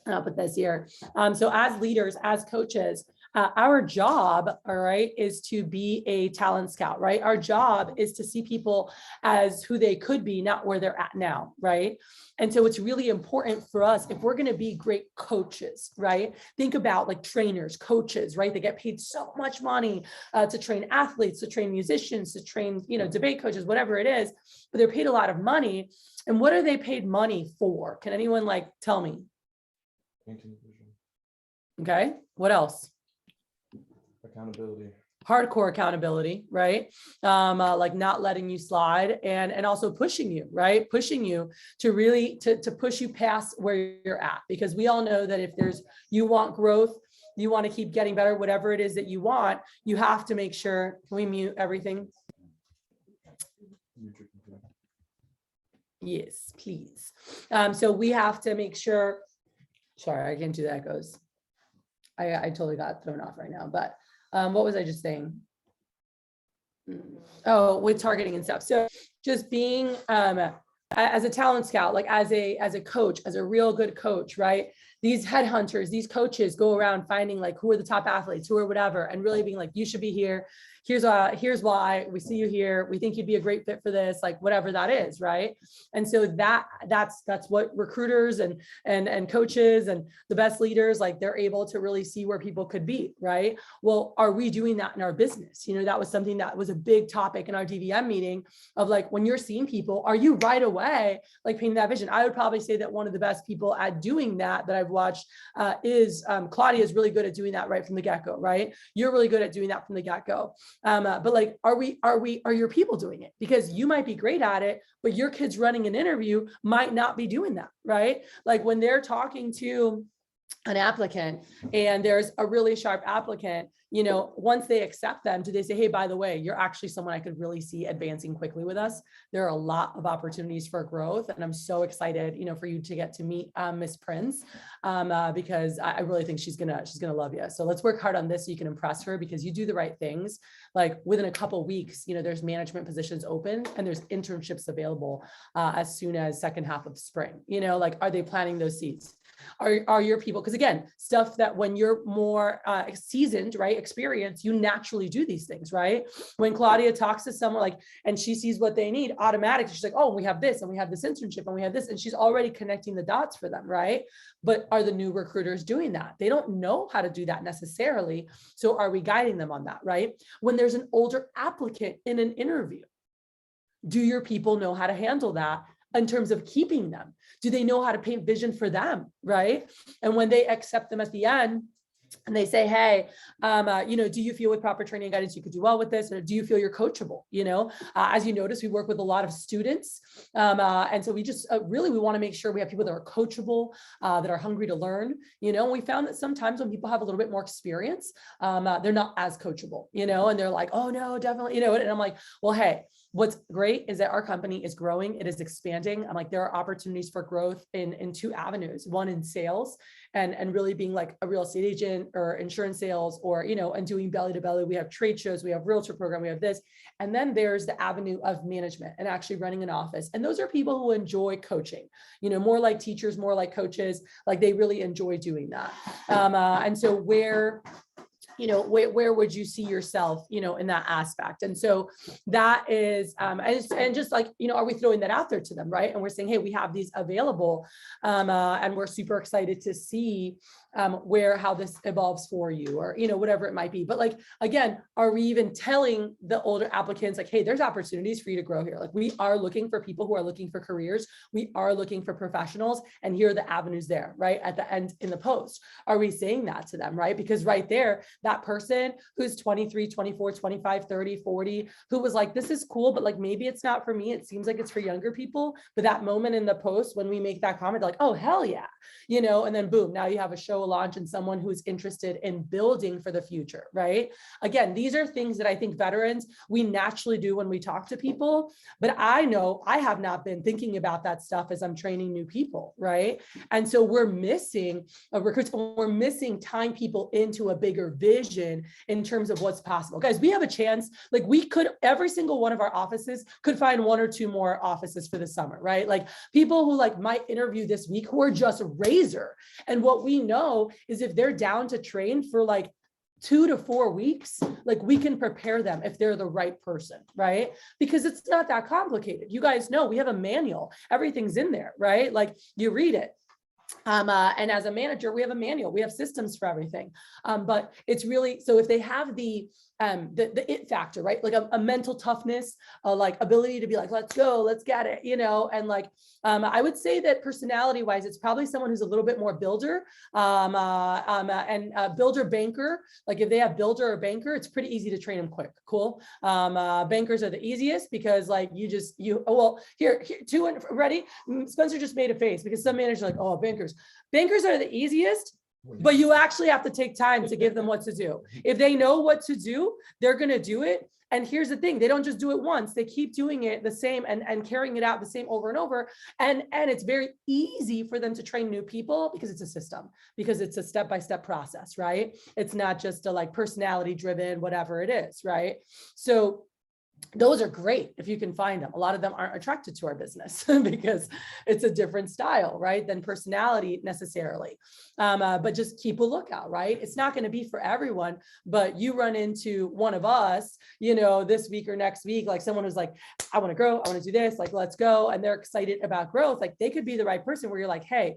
and I'll put this here. So as leaders, as coaches, our job, all right, is to be a talent scout, right? Our job is to see people as who they could be, not where they're at now, right? And so it's really important for us, if we're going to be great coaches, right? Think about like trainers, coaches, right? They get paid so much money to train athletes, to train musicians, to train, debate coaches, whatever it is, but they're paid a lot of money. And what are they paid money for? Can anyone like tell me? Okay, what else? Accountability. Hardcore accountability, right? Like not letting you slide, and also pushing you, right? Pushing you to really to push you past where you're at, because we all know that if you want growth, you want to keep getting better, whatever it is that you want, you have to make sure. Can we mute everything? Yes, please. So we have to make sure. Sorry, I can't do the echoes. I totally got thrown off right now, but what was I just saying? Oh, with targeting and stuff. So just being as a talent scout, like as a coach, as a real good coach, right? These headhunters, these coaches go around finding like who are the top athletes, who are whatever, and really being like, you should be here. Here's why we see you here. We think you'd be a great fit for this, like whatever that is, right? And so that's what recruiters and coaches and the best leaders, like they're able to really see where people could be, right? Well, are we doing that in our business? That was something that was a big topic in our DVM meeting of like, when you're seeing people, are you right away like painting that vision? I would probably say that one of the best people at doing that I've watched is Claudia is really good at doing that right from the get-go, right? You're really good at doing that from the get-go. But like, are your people doing it? Because you might be great at it, but your kids running an interview might not be doing that, right? Like when they're talking to an applicant and there's a really sharp applicant, once they accept them, do they say, hey, by the way, you're actually someone I could really see advancing quickly with us. There are a lot of opportunities for growth. And I'm so excited, for you to get to meet Miss Prince, because I really think she's gonna love you. So let's work hard on this so you can impress her, because you do the right things. Like within a couple of weeks, there's management positions open and there's internships available as soon as second half of spring. Like, are they planting those seeds? Are your people, because again, stuff that when you're more seasoned, right, experienced, you naturally do these things, right? When Claudia talks to someone like, and she sees what they need, automatically she's like, oh, we have this and we have this internship and we have this, and she's already connecting the dots for them, right? But are the new recruiters doing that? They don't know how to do that necessarily. So are we guiding them on that, right? When there's an older applicant in an interview, do your people know how to handle that? In terms of keeping them, do they know how to paint vision for them, right? And when they accept them at the end and they say, hey, do you feel with proper training and guidance you could do well with this? Or do you feel you're coachable? As you notice, we work with a lot of students. And so we just really, we want to make sure we have people that are coachable, that are hungry to learn. We found that sometimes when people have a little bit more experience, they're not as coachable, and they're like, oh no, definitely, and I'm like, well, hey, what's great is that our company is growing. It is expanding. I'm like, there are opportunities for growth in two avenues, one in sales and really being like a real estate agent or insurance sales, or, and doing belly to belly. We have trade shows, we have realtor program, we have this. And then there's the avenue of management and actually running an office. And those are people who enjoy coaching, more like teachers, more like coaches, like they really enjoy doing that. And so where would you see yourself, in that aspect? And so that is, and just like, are we throwing that out there to them, right? And we're saying, hey, we have these available, and we're super excited to see how this evolves for you, or, whatever it might be. But like, again, are we even telling the older applicants like, hey, there's opportunities for you to grow here. Like we are looking for people who are looking for careers. We are looking for professionals, and here are the avenues there, right? At the end in the post, are we saying that to them, right? Because right there, that person who's 23, 24, 25, 30, 40, who was like, this is cool, but like, maybe it's not for me. It seems like it's for younger people. But that moment in the post, when we make that comment, they're like, oh, hell yeah. And then boom, now you have a show launch and someone who's interested in building for the future, right? Again, these are things that I think veterans, we naturally do when we talk to people, but I know I have not been thinking about that stuff as I'm training new people, right? And so we're missing recruits, we're missing tying people into a bigger vision vision in terms of what's possible. Guys, we have a chance, like we could, every single one of our offices could find 1 or 2 more offices for the summer, right? Like people who like might interview this week who are just razor. And what we know is if they're down to train for like 2 to 4 weeks, like we can prepare them if they're the right person, right? Because it's not that complicated. You guys know we have a manual, everything's in there, right? Like you read it. And as a manager, we have a manual, we have systems for everything. But it's really, so if they have the it factor, right? Like a mental toughness, like ability to be like, let's go, let's get it, you know? And like, I would say that personality wise, it's probably someone who's a little bit more builder, and builder banker. Like if they have builder or banker, it's pretty easy to train them quick. Cool. Bankers are the easiest because like well, here, 2 and ready. Spencer just made a face because some managers are like, oh, bankers are the easiest, but you actually have to take time to give them what to do. If they know what to do, they're going to do it. And here's the thing, they don't just do it once, they keep doing it the same and carrying it out the same over and over. And it's very easy for them to train new people because it's a system, because it's a step-by-step process, right? It's not just a like personality driven, whatever it is, right? So those are great if you can find them. A lot of them aren't attracted to our business because it's a different style, right, than personality necessarily. But just keep a lookout, right? It's not going to be for everyone, but you run into one of us, you know, this week or next week, like someone who's like, I want to grow, I want to do this, like, let's go. And they're excited about growth. Like they could be the right person where you're like, hey,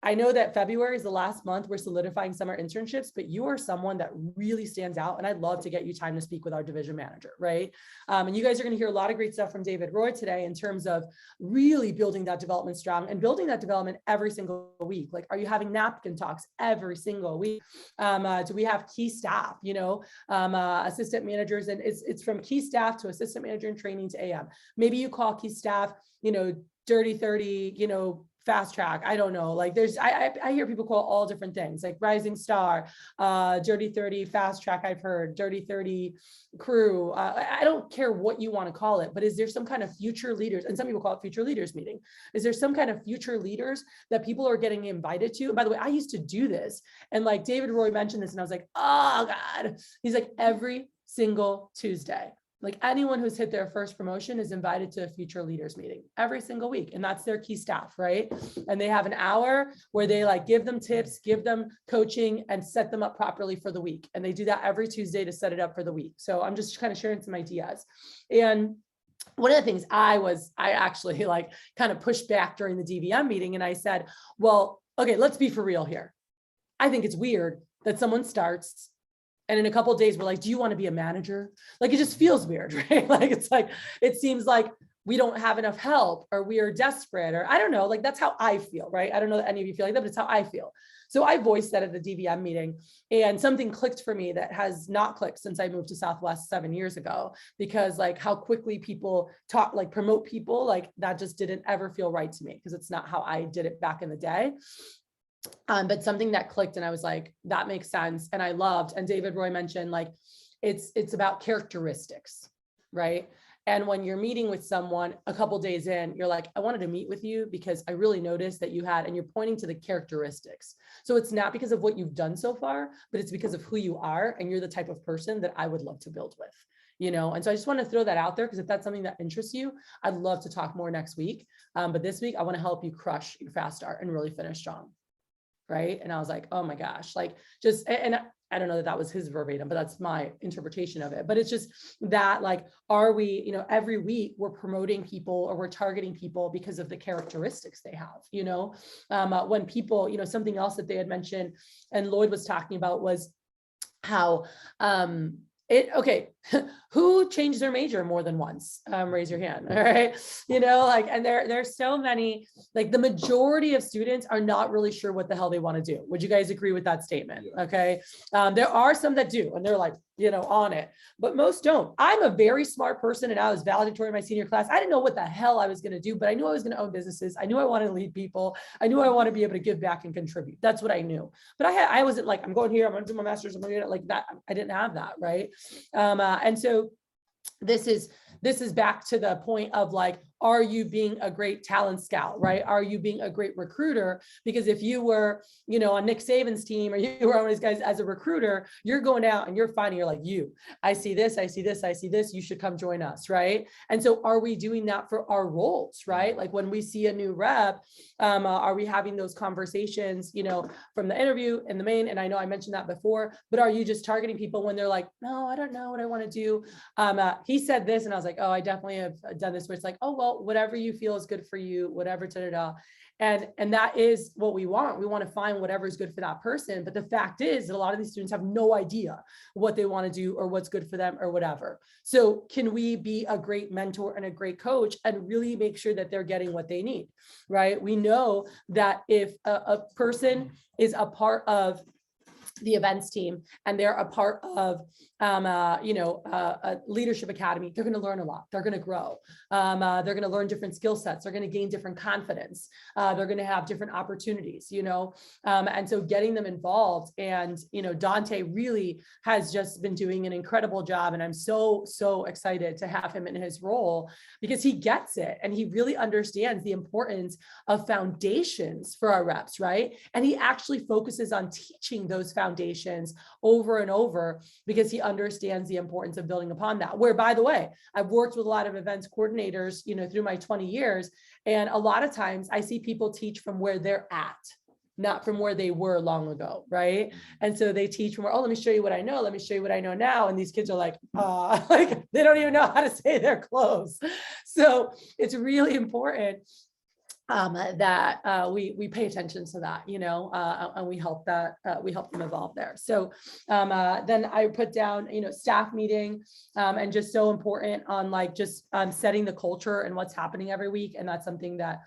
I know that February is the last month we're solidifying summer internships, but you are someone that really stands out. And I'd love to get you time to speak with our division manager, right? And you guys are going to hear a lot of great stuff from David Roy today in terms of really building that development strong and building that development every single week. Like, are you having napkin talks every single week? Do we have key staff, you know, assistant managers? And it's from key staff to assistant manager in training to AM. Maybe you call key staff, you know, dirty 30, you know, fast track. I don't know. Like there's, I hear people call all different things like rising star, dirty 30, fast track. I've heard dirty 30 crew. I don't care what you want to call it, but is there some kind of future leaders? And some people call it future leaders meeting. Is there some kind of future leaders that people are getting invited to? And by the way, I used to do this. And like David Roy mentioned this and I was like, oh God, he's like every single Tuesday. Like anyone who's hit their first promotion is invited to a future leaders meeting every single week. And that's their key staff, right? And they have an hour where they like give them tips, give them coaching and set them up properly for the week. And they do that every Tuesday to set it up for the week. So I'm just kind of sharing some ideas. And one of the things I actually like kind of pushed back during the DVM meeting. And I said, well, okay, let's be for real here. I think it's weird that someone starts and in a couple of days, we're like, do you want to be a manager? Like, it just feels weird, right? Like, it's like, it seems like we don't have enough help or we are desperate or I don't know, like, that's how I feel, right? I don't know that any of you feel like that, but it's how I feel. So I voiced that at the DVM meeting and something clicked for me that has not clicked since I moved to Southwest 7 years ago, because like how quickly people talk, like promote people, like that just didn't ever feel right to me because it's not how I did it back in the day. But something that clicked and I was like, that makes sense. And I loved, and David Roy mentioned like, it's about characteristics, right? And when you're meeting with someone a couple days in, you're like, I wanted to meet with you because I really noticed that you had, and you're pointing to the characteristics. So it's not because of what you've done so far, but it's because of who you are. And you're the type of person that I would love to build with, you know? And so I just want to throw that out there because if that's something that interests you, I'd love to talk more next week. But this week I want to help you crush your fast start and really finish strong. Right. And I was like, oh my gosh, like just, and I don't know that that was his verbatim, but that's my interpretation of it. But it's just that like, are we, you know, every week we're promoting people or we're targeting people because of the characteristics they have, you know, when people, you know, something else that they had mentioned and Lloyd was talking about was how, okay, who changed their major more than once? Raise your hand. All right. You know, like, and there's so many, like the majority of students are not really sure what the hell they want to do. Would you guys agree with that statement? Yeah. Okay. There are some that do, and they're like, you know, on it, but most don't. I'm a very smart person and I was valedictorian in my senior class. I didn't know what the hell I was going to do, but I knew I was going to own businesses. I knew I wanted to lead people. I knew I want to be able to give back and contribute. That's what I knew. But I wasn't like, I'm going here, I'm going to do my master's, I'm going to do it like that. I didn't have that. Right. And so this is back to the point of like, are you being a great talent scout, right? Are you being a great recruiter? Because if you were, on Nick Saban's team, or you were one of these guys as a recruiter, you're going out and you're finding, you're like, I see this, I see this, I see this, you should come join us, right? And so are we doing that for our roles, right? Like when we see a new rep, are we having those conversations, from the interview and the main, and I know I mentioned that before, but are you just targeting people when they're like, no, I don't know what I want to do. He said this, and I was like, oh, I definitely have done this, where it's like, oh, well, whatever you feel is good for you, whatever, And that is what we want. We want to find whatever is good for that person. But the fact is that a lot of these students have no idea what they want to do or what's good for them or whatever. So can we be a great mentor and a great coach and really make sure that they're getting what they need, right? We know that if a person is a part of the events team and they're a part of a leadership academy, they're going to learn a lot. They're going to grow. They're going to learn different skill sets. They're going to gain different confidence. They're going to have different opportunities, and so getting them involved. And, Dante really has just been doing an incredible job. And I'm so excited to have him in his role because he gets it. And he really understands the importance of foundations for our reps, right? And he actually focuses on teaching those foundations over and over because he understands the importance of building upon that. Where, by the way, I've worked with a lot of events coordinators, through my 20 years. And a lot of times I see people teach from where they're at, not from where they were long ago, right? And so they teach from where, oh, let me show you what I know. Let me show you what I know now. And these kids are like they don't even know how to say their clothes. So it's really important that we pay attention to that, and we help them evolve there. So then I put down, staff meeting, and just so important on setting the culture and what's happening every week. And that's something that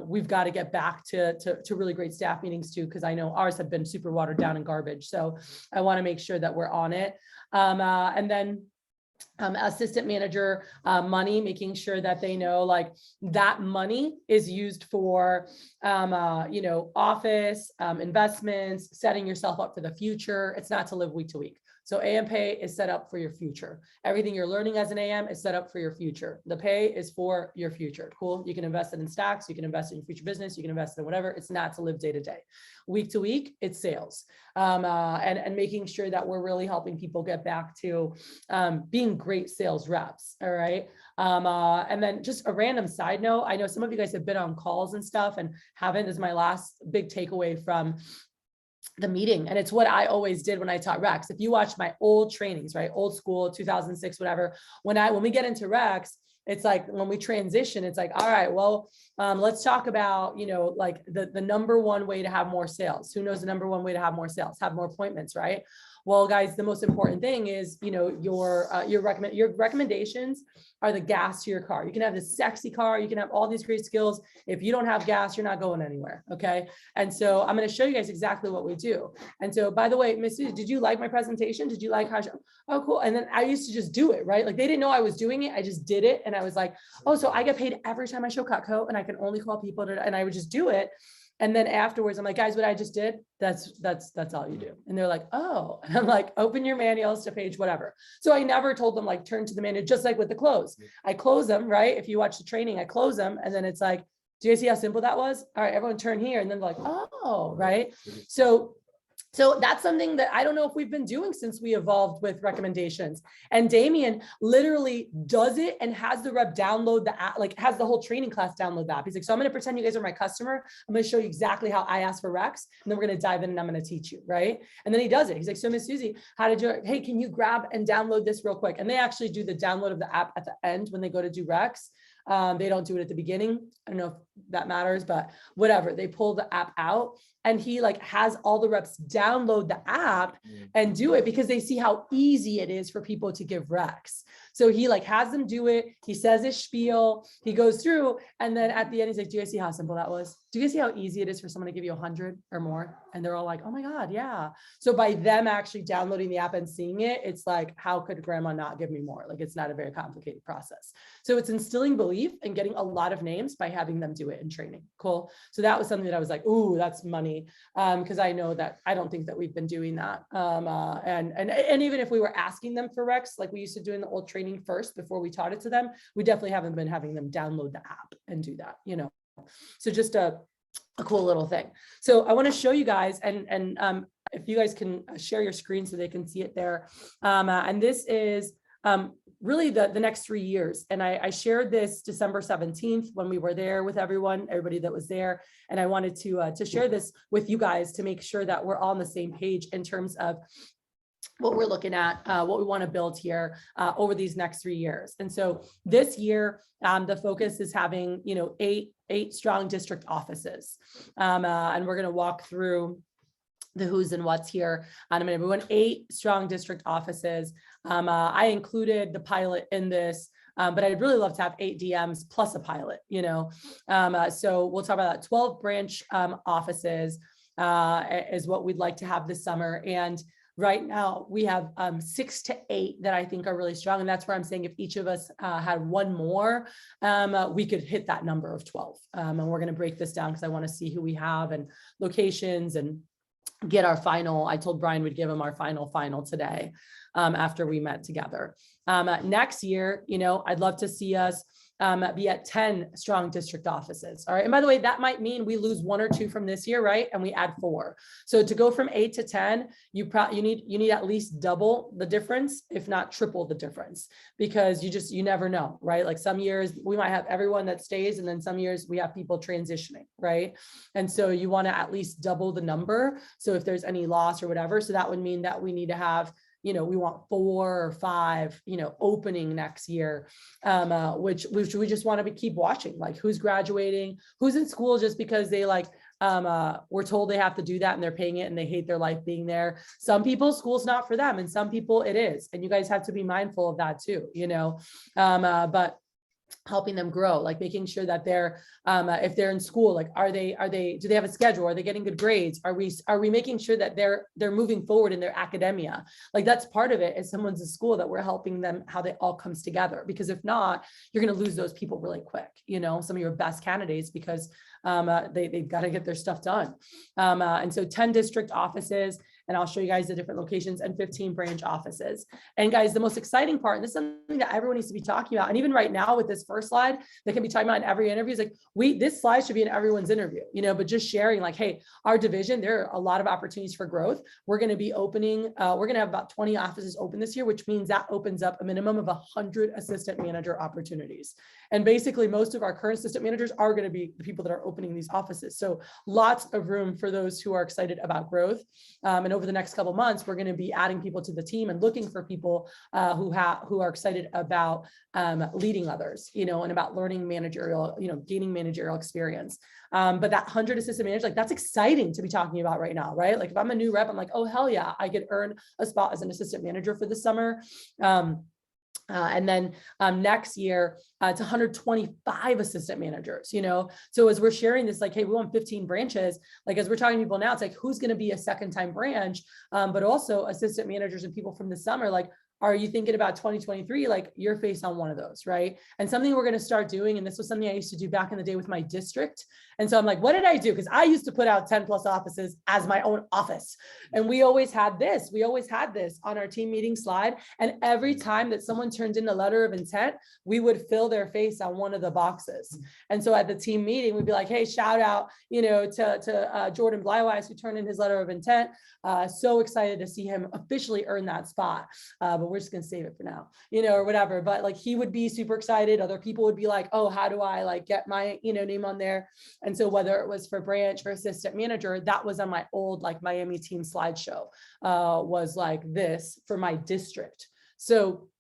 we've got to get back to really great staff meetings too, because I know ours have been super watered down and garbage. So I want to make sure that we're on it. And then assistant manager money, making sure that they know that money is used for office investments, setting yourself up for the future. It's not to live week to week. So AM pay is set up for your future. Everything you're learning as an AM is set up for your future. The pay is for your future. Cool. You can invest it in stocks. You can invest it in future business. You can invest in whatever. It's not to live day to day. Week to week, it's sales. And making sure that we're really helping people get back to being great sales reps. All right. And then just a random side note. I know some of you guys have been on calls and stuff and haven't. This is my last big takeaway from the meeting. And it's what I always did when I taught Rex. If you watch my old trainings, right? Old school, 2006, whatever, when we get into Rex, it's like when we transition, it's like, all right, well, let's talk about, the number one way to have more sales. Who knows the number one way to have more sales? Have more appointments, right? Well, guys, the most important thing is, your recommendations are the gas to your car. You can have this sexy car. You can have all these great skills. If you don't have gas, you're not going anywhere. Okay. And so I'm going to show you guys exactly what we do. And so, by the way, Miss Susie, did you like my presentation? Did you like how? Oh, cool. And then I used to just do it, right? Like they didn't know I was doing it. I just did it. And I was like, oh, so I get paid every time I show Cutco and I can only call people and I would just do it. And then afterwards, I'm like, guys, what I just did, that's all you do. And they're like, oh, and I'm like, open your manuals to page whatever. So I never told them turn to the manual, just like with the close. I close them, right? If you watch the training, I close them. And then it's like, do you see how simple that was? All right, everyone turn here. And then they're like, oh, right. So that's something that I don't know if we've been doing since we evolved with recommendations. And Damien literally does it and has the rep download the app, has the whole training class download the app. He's like, so I'm going to pretend you guys are my customer. I'm going to show you exactly how I ask for Rex. And then we're going to dive in and I'm going to teach you. Right. And then he does it. He's like, so Miss Susie, hey, can you grab and download this real quick? And they actually do the download of the app at the end when they go to do Rex. They don't do it at the beginning. I don't know if that matters, but whatever. They pull the app out and he has all the reps download the app and do it because they see how easy it is for people to give Rex. So he has them do it. He says his spiel, he goes through. And then at the end, he's like, do you guys see how simple that was? Do you guys see how easy it is for someone to give you 100 or more? And they're all like, oh my God, yeah. So by them actually downloading the app and seeing it, it's like, how could grandma not give me more? It's not a very complicated process. So it's instilling belief and getting a lot of names by having them do it in training. Cool. So that was something that I was like, ooh, that's money. Because I know that I don't think that we've been doing that. And even if we were asking them for Rex, like we used to do in the old training training first before we taught it to them. We definitely haven't been having them download the app and do that, you know. So just a cool little thing. So I want to show you guys, and if you guys can share your screen so they can see it there. And this is really the next 3 years. And I shared this December 17th when we were there with everybody that was there. And I wanted to share this with you guys to make sure that we're all on the same page in terms of what we're looking at, what we want to build here over these next 3 years. And so this year, the focus is having, you know, eight strong district offices. And we're going to walk through the who's and what's here in a minute. We want 8 strong district offices. I included the pilot in this, but I'd really love to have 8 DMs plus a pilot, you know. So we'll talk about that. 12 branch offices is what we'd like to have this summer. And right now we have 6 to 8 that I think are really strong. And that's where I'm saying if each of us had one more, we could hit that number of 12. And we're going to break this down because I want to see who we have and locations and get our final. I told Brian we'd give him our final today after we met together. Next year, you know, I'd love to see us be at 10 strong district offices. All right. And by the way, that might mean we lose 1 or 2 from this year, right? And we add 4. So to go from 8 to 10, you need at least double the difference, if not triple the difference, because you never know, right? Like some years we might have everyone that stays, and then some years we have people transitioning, right? And so you want to at least double the number. So if there's any loss or whatever, so that would mean that we need to have, you know, we want 4 or 5, you know, opening next year, which we just want to keep watching, like who's graduating, who's in school just because they like, we're told they have to do that and they're paying it and they hate their life being there. Some people, school's not for them, and some people it is. And you guys have to be mindful of that too, you know, but helping them grow, like making sure that they're, if they're in school, like, do they have a schedule? Are they getting good grades? Are we making sure that they're moving forward in their academia? Like that's part of it. As someone's in school, that we're helping them, how they all comes together, because if not, you're going to lose those people really quick, you know, some of your best candidates, because they've got to get their stuff done. And so 10 district offices, and I'll show you guys the different locations, and 15 branch offices. And guys, the most exciting part, and this is something that everyone needs to be talking about, and even right now with this first slide, they can be talking about in every interview, is like, this slide should be in everyone's interview, you know, but just sharing like, hey, our division, there are a lot of opportunities for growth. We're going to be opening, we're going to have about 20 offices open this year, which means that opens up a minimum of 100 assistant manager opportunities. And basically most of our current assistant managers are going to be the people that are opening these offices. So lots of room for those who are excited about growth. And over the next couple of months, we're going to be adding people to the team and looking for people who are excited about leading others, you know, and about learning managerial, you know, gaining managerial experience. But that 100 assistant managers, like that's exciting to be talking about right now, right? Like if I'm a new rep, I'm like, oh, hell yeah, I could earn a spot as an assistant manager for the summer. And then next year, it's 125 assistant managers, you know? So as we're sharing this, like, hey, we want 15 branches, like as we're talking to people now, it's like, who's going to be a second time branch, but also assistant managers and people from the summer, like, are you thinking about 2023? Like you're faced on one of those, right? And something we're going to start doing, and this was something I used to do back in the day with my district. And so I'm like, what did I do? Because I used to put out 10 plus offices as my own office. And we always had this on our team meeting slide. And every time that someone turned in a letter of intent, we would fill their face on one of the boxes. And so at the team meeting, we'd be like, hey, shout out, you know, to Jordan Blywise, who turned in his letter of intent. So excited to see him officially earn that spot. But we're just going to save it for now, you know, or whatever. But like, he would be super excited. Other people would be like, oh, how do I like get my, you know, name on there? And so whether it was for branch or assistant manager, that was on my old like Miami team slideshow, was like this for my district. So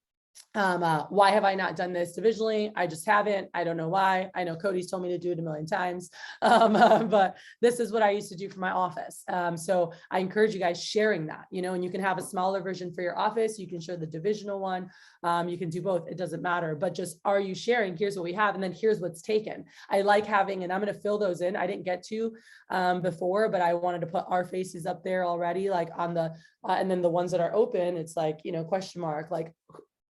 why have I not done this divisionally? I just haven't. I don't know why. I know Cody's told me to do it a million times, but this is what I used to do for my office. So I encourage you guys sharing that, you know, and you can have a smaller version for your office. You can share the divisional one. You can do both. It doesn't matter, but just, are you sharing? Here's what we have. And then here's what's taken. I like having, and I'm going to fill those in. I didn't get to before, but I wanted to put our faces up there already, like on the, and then the ones that are open, it's like, you know, question mark, like,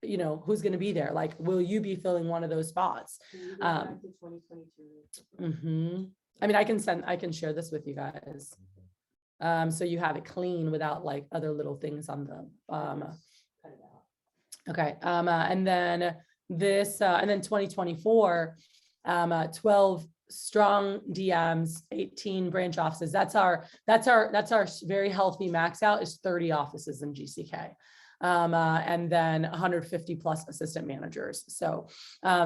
you know, who's going to be there? Like, will you be filling one of those spots? I mean, I can share this with you guys. So you have it clean without like other little things on the, Okay, and then and then 2024, 12 strong DMs, 18 branch offices. That's our very healthy max out is 30 offices in GCK. And then 150 plus assistant managers. So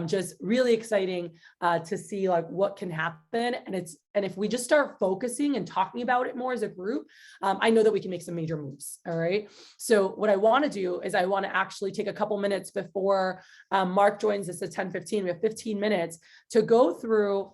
just really exciting to see like what can happen. And if we just start focusing and talking about it more as a group, I know that we can make some major moves. All right. So what I want to do is I want to actually take a couple minutes before Mark joins us at 10:15. We have 15 minutes to go through